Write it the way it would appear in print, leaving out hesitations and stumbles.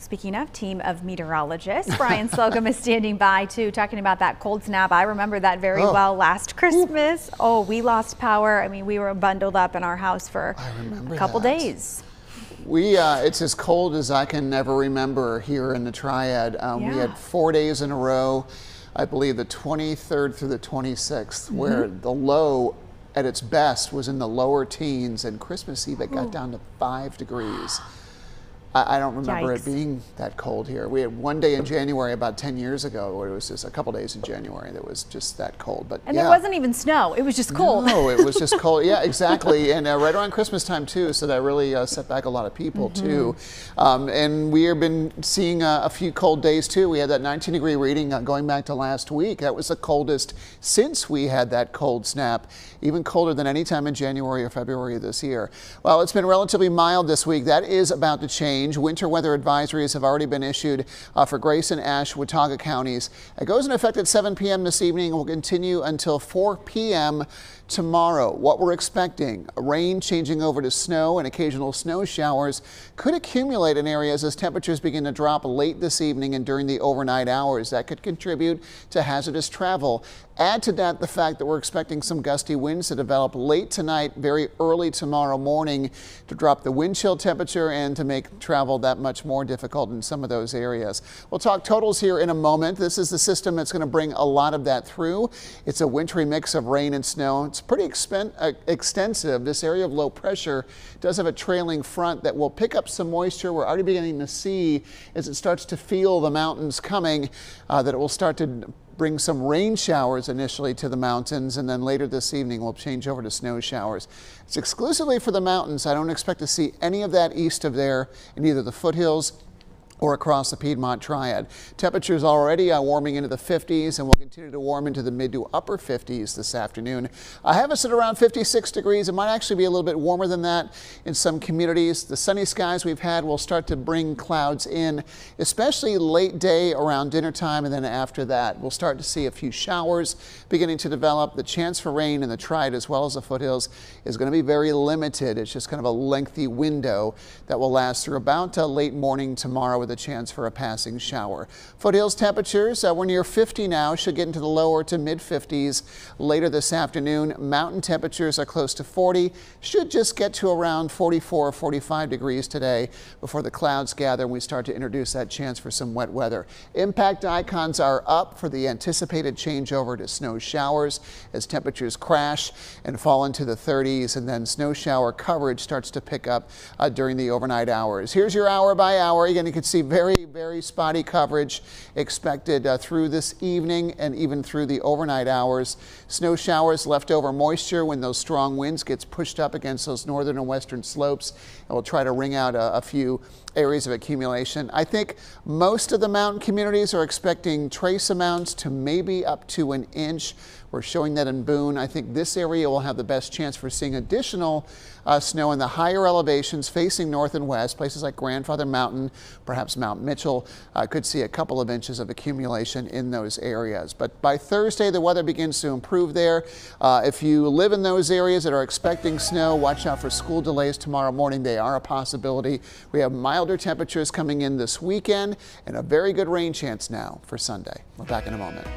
Speaking of team of meteorologists, Brian Slocum is standing by too, talking about that cold snap. I remember that very well last Christmas. Oh, we lost power. I mean, we were bundled up in our house for a couple days. It's as cold as I can never remember here in the Triad. We had 4 days in a row, I believe the 23rd through the 26th, where the low at its best was in the lower teens, and Christmas Eve it got down to 5 degrees. I don't remember it being that cold here. We had one day in January about 10 years ago where it was just a couple days in January that was just that cold. And there wasn't even snow. It was just cold. No, it was just cold. Yeah, exactly. And right around Christmas time too, so that really set back a lot of people too. And we have been seeing a few cold days too. We had that 19-degree reading going back to last week. That was the coldest since we had that cold snap, even colder than any time in January or February of this year. Well, it's been relatively mild this week. That is about to change. Winter weather advisories have already been issued for Grayson, Ashe, Watauga counties. It goes into effect at 7 p.m. this evening and will continue until 4 p.m. tomorrow. What we're expecting, rain changing over to snow, and occasional snow showers could accumulate in areas as temperatures begin to drop late this evening and during the overnight hours. That could contribute to hazardous travel. Add to that the fact that we're expecting some gusty winds to develop late tonight, very early tomorrow morning, to drop the wind chill temperature and to make travel that much more difficult in some of those areas. We'll talk totals here in a moment. This is the system that's going to bring a lot of that through. It's a wintry mix of rain and snow. It's pretty extensive. This area of low pressure does have a trailing front that will pick up some moisture. We're already beginning to see as it starts to feel the mountains coming that it will start to bring some rain showers initially to the mountains, and then later this evening we'll change over to snow showers. It's exclusively for the mountains. I don't expect to see any of that east of there in either the foothills or across the Piedmont Triad. Temperatures already warming into the 50s and will continue to warm into the mid to upper 50s this afternoon. I have us at around 56 degrees. It might actually be a little bit warmer than that in some communities. The sunny skies we've had will start to bring clouds in, especially late day around dinner time, and then after that we'll start to see a few showers beginning to develop. The chance for rain in the Triad as well as the foothills is going to be very limited. It's just kind of a lengthy window that will last through about late morning tomorrow with a chance for a passing shower. Foothills temperatures, we're near 50 now, should get into the lower to mid 50s later this afternoon. Mountain temperatures are close to 40, should just get to around 44 or 45 degrees today before the clouds gather and we start to introduce that chance for some wet weather. Impact icons are up for the anticipated changeover to snow showers as temperatures crash and fall into the 30s, and then snow shower coverage starts to pick up during the overnight hours. Here's your hour by hour. Again, you can see very spotty coverage expected through this evening and even through the overnight hours. Snow showers, leftover moisture when those strong winds gets pushed up against those northern and western slopes, and we'll try to wring out a few areas of accumulation. I think most of the mountain communities are expecting trace amounts to maybe up to an inch. We're showing that in Boone. I think this area will have the best chance for seeing additional snow in the higher elevations facing north and west. Places like Grandfather Mountain, perhaps Mount Mitchell, could see a couple of inches of accumulation in those areas. But by Thursday, the weather begins to improve there. If you live in those areas that are expecting snow, watch out for school delays tomorrow morning. They are a possibility. We have milder temperatures coming in this weekend and a very good rain chance now for Sunday. We're back in a moment.